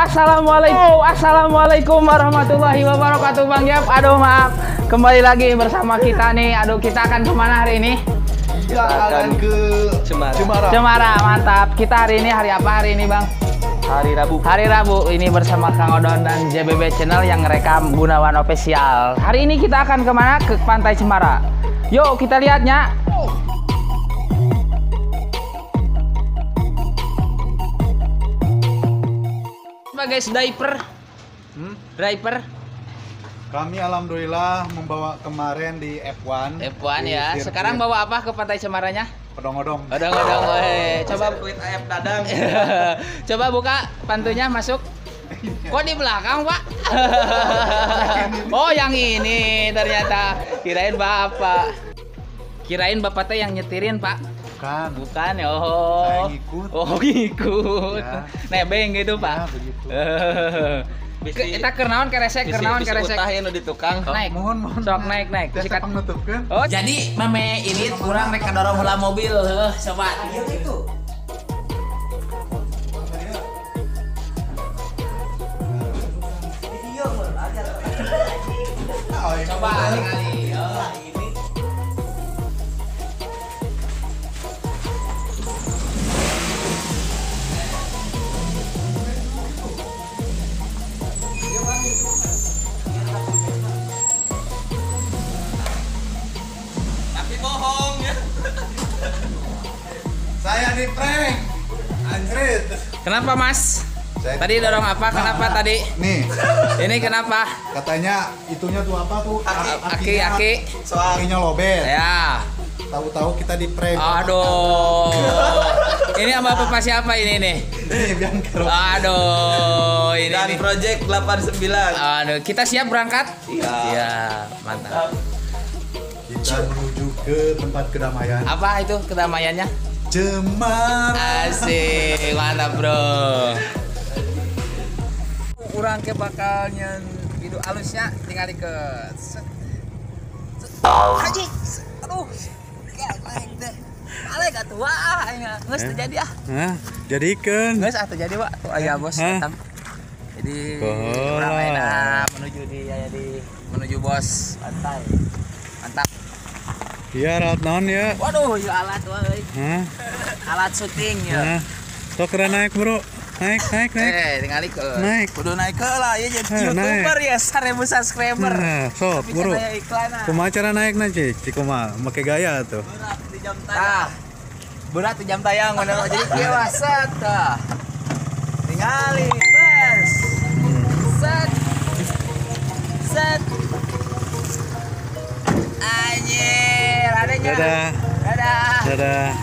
Assalamualaikum warahmatullahi wabarakatuh Bang Jep. Aduh maaf, kembali lagi bersama kita nih. Aduh, kita akan kemana hari ini? Kita akan ke Cemara, mantap. Kita hari ini hari apa hari ini Bang? Hari Rabu. Hari Rabu ini bersama Kang Odon dan JBB Channel yang ngerekam Gunawan Official. Hari ini kita akan kemana? Ke Pantai Cemara. Yuk kita lihatnya. Guys, driver. Kami alhamdulillah membawa kemarin di F1 ya. sirkuit. Sekarang bawa apa ke Pantai Cemaranya? Odong-odong. Odong-odong. Coba Sirkuit AF Dadang. coba buka pantunya, masuk. Kok di belakang, Pak? Oh, yang ini ternyata. Kirain Bapak. Kirain Bapak teh yang nyetirin, Pak. Bukan ya. Oh. Saya ngikut. Oh, ngikut. Ya. Nebeng gitu, Pak. Ya, begitu. Kita kernaon keresek, kernaon keresek. Utahin di tukang. Naik. Mohon. Sok naik. Sikat menutupkan. Oh, jadi mame ini kurang rek dorong heula mobil, sobat. Gitu. Coba kali. Ini. Tapi bohong ya. Saya di prank. Anjrit. Kenapa, Mas? Saya Tadi dorong apa? Kenapa tadi? Nih, Ini kenapa? katanya itunya tuh apa tuh? Aki. Akinya lobet. Ya. Tahu-tahu kita di prank. Aduh. Ini sama Bapak siapa ini nih? Nih, Bianca. Aduh, ini Dan nih. Project 89. Aduh, kita siap berangkat? Iya. Iya, mantap. Kita menuju ke tempat kedamaian. Apa itu kedamaiannya? Cemara. Asik, mantap bro. Urang ke bakalnya hidu alusnya tinggal ke haji. Aduh. Balik atuh geus teu jadi ah. Hah? Jadikan. Geus atuh jadi Pak. Tuh aya bos datang. Jadi urang enak menuju bos pantai. Mantap. Iya, alat naon ya? Waduh, ieu alat euy. Hah? Alat syuting ya. Hah? Sok keren naik, Bro. Naik. Tinggal ke. Naik. Kudu naik ke lah ya jadi Naik. YouTuber ya 1000 subscriber. Nah, sok, Bisa Bro. saya iklan ah. Kumaha cara naik nanti? Cikuma, make gaya tuh. Berat di jam tayang. Berat di jam tayang bener jadi kieu set tah. Tingali bes. Set. Anjir, adanya. Dadah.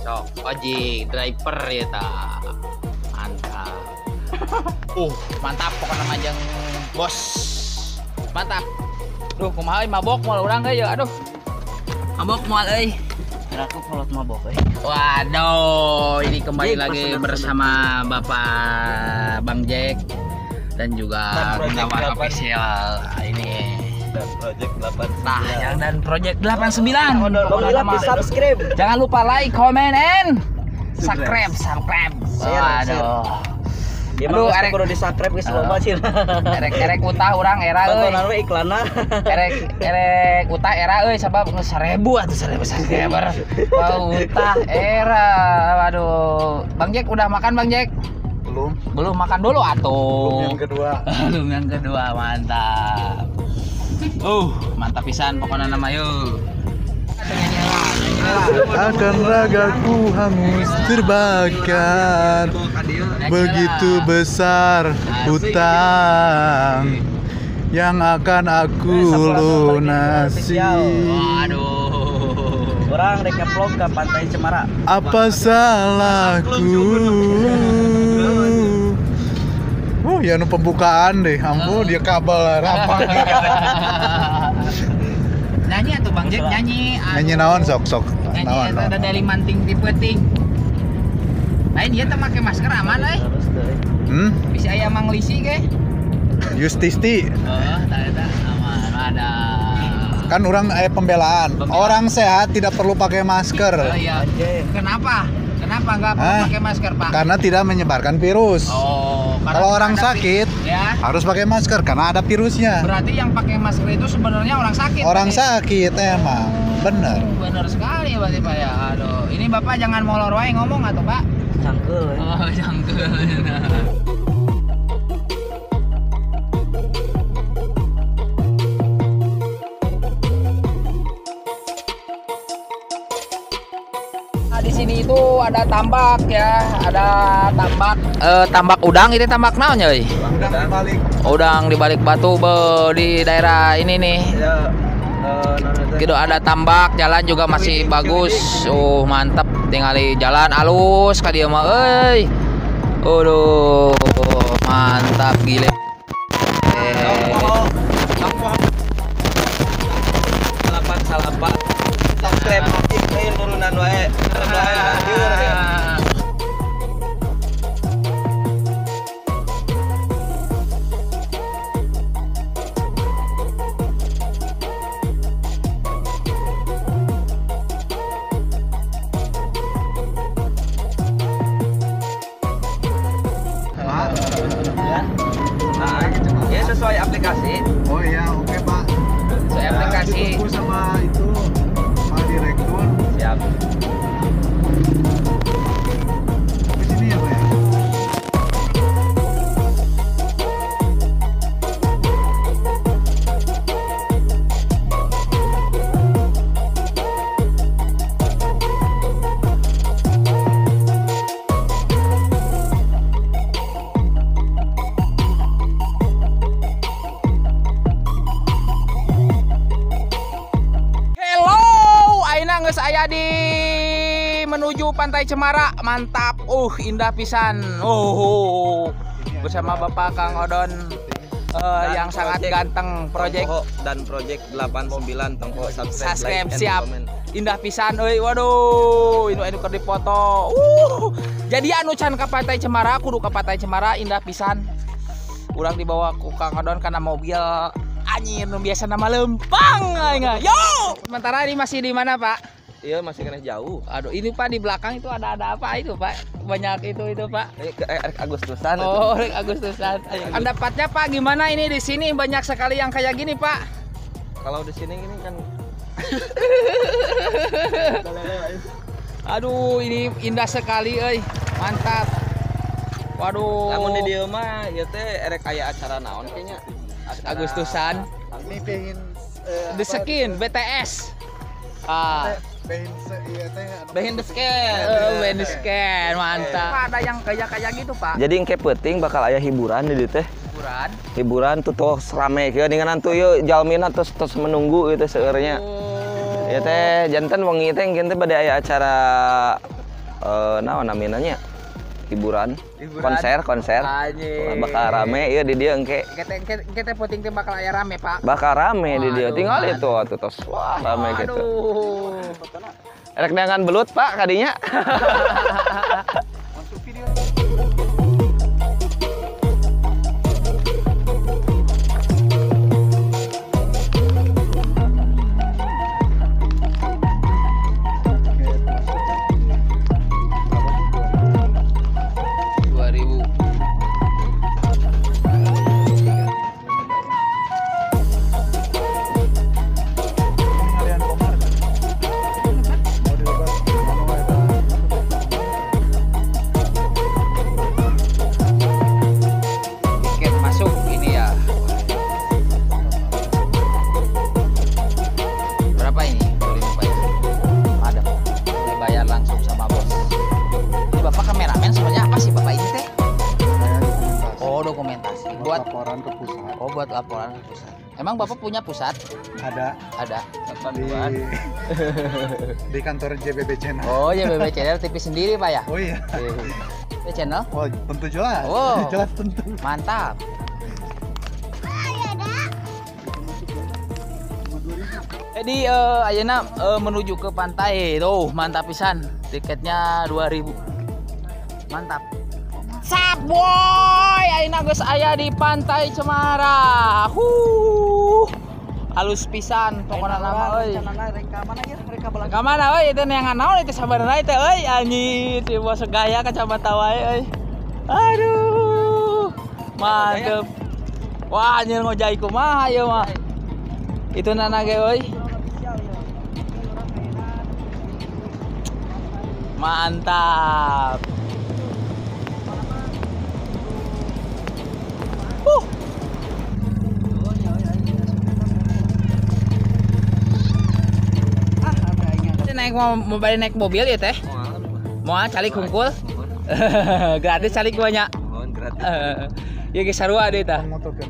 Sok, Oji, driver ya ta. Mantap. Mantap pokoknya majang bos. Mantap. Duh, kumaha euy mabok moal urang ge ya. Aduh. Mabok moal euy. Aku kolot mabok euy. Waduh, ini kembali lagi bersama Bapak Bang Jack dan juga Gunawan Official. Ini Dan Project 89. nah, yang dan Project 89. Subscribe. Jangan lupa like, comment, and subscribe. Waduh. Aduh, erek kudu di-subscribe geus loba sih. erek utah urang era euy. Tontonan we iklanna. Erek utah era euy sabab 1000 atuh 1000 subscriber. Wah, utah era. Waduh. Bang Jack udah makan Bang Jack? Belum makan dulu atuh. Yang kedua. Belum yang kedua, mantap. Mantap pisan pokoknya nama yuk. Akan ragaku hangus terbakar. Begitu besar hutang yang akan aku lunasi. Waduh. Orang rek vlog ke Pantai Cemara. Apa salahku? Oh, ya nu pembukaan deh. Ampun, dia kabel rampang. Nyanyi atuh Bang Jack, nyanyi. Nyanyi naon sok. Nyanyi Naon. ada dari manting tipe ting. Lain dia teh make masker aman euy. Bisa aya manglisi ge. Justisti. Oh, tak aman ada. Kan orang pembelaan. Orang sehat tidak perlu pakai masker. Iya. Kenapa? Kenapa nggak perlu pakai masker, Pak? Karena tidak menyebarkan virus. Oh, karena Kalau orang ada sakit ya. harus pakai masker karena ada virusnya. Berarti yang pakai masker itu sebenarnya orang sakit. Orang berarti. sakit emang. Bener. Bener sekali berarti Pak ya. Aduh, ini Bapak jangan molor wae ngomong atau Pak? Cangkel. Oh, jangkel. Nah, di sini itu ada tambak ya, ada tambak udang itu tambak naon ya? Udah balik. Udang di balik batu di daerah ini nih. Ya, Gitu ada tambak, jalan juga masih bagus. Mantap, tinggal di jalan alus ka dieu mah euy. Aduh, mantap gile. salapan. Subscribe turunan wae. Ya sesuai aplikasi. Oh iya, oke Pak. Saya aplikasi. Ditunggu sama itu Pak Direktur. Siap. Di sini ya Pak ya. Geus aya di menuju Pantai Cemara, mantap, indah pisan, bersama Bapak Kang Odon yang sangat ganteng, project dan project 89 tongko subscribe siap, indah pisan, waduh, ini keur dipoto, jadi anu can ka Pantai Cemara, kudu ka Pantai Cemara, indah pisan, urang dibawa ku Kang Odon karena mobil anjir biasa nama lempang, yo, sementara ini masih di mana Pak? Iya masih kena jauh. Aduh, ini Pak di belakang itu ada apa itu Pak? Banyak itu Pak. Ini Agustusan. Oh, Agustusan. Pendapatnya Pak gimana ini di sini banyak sekali yang kayak gini Pak? Kalau di sini gini kan. Aduh, ini indah sekali, mantap. Waduh. Namun di dieu mah ieu teh erek aya acara naon kayaknya. Agustusan. Ini pengen The Skin BTS. Behind the scan. Behind the scan, mantap. Ada yang kayak gitu Pak. Jadi engke penting bakal aya hiburan di dieu teh. Hiburan tuh rame kieu ninganan tuh yeuh jalmina terus menunggu gitu seueurnya. Ya teh janten wengi teh engke teh bade aya acara naon namina hiburan. Konser bakal rame ieu di dieu engke. Kita penting teh bakal aya rame Pak. Bakal rame di dieu tinggal itu atuh tos wah rame gitu. Erek neangan belut Pak kadinya. Masuk video. Laporan ke pusat. Oh, buat laporan ke pusat. Emang Bapak punya pusat? Ada di kantor JBB Channel. Oh, JBB Channel TV sendiri Pak ya? Oh iya. JBB Channel? Oh, tentu jelas. Oh, jelas tentu. Mantap. Jadi ayeuna menuju ke pantai tuh, mantap pisan. Tiketnya 2.000. Mantap. Sap boy, ayeuna geus aya di Pantai Cemara. halus pisan pokokna nama euy. Reka mana ya? Reka balang. Ka mana euy itu neangan naon itu sabarna teh euy anjir si bos gaya kacamata wae euy. Aduh. Mantep. Wah anjir ngojai kumaha ieu mah. Itu nana ge euy. Mantap. Mau balik naik mobil ya teh? Mau calik hungkul? Gratis calik banyak. Gratis. Ya geus sarua deui tah. Motor kan.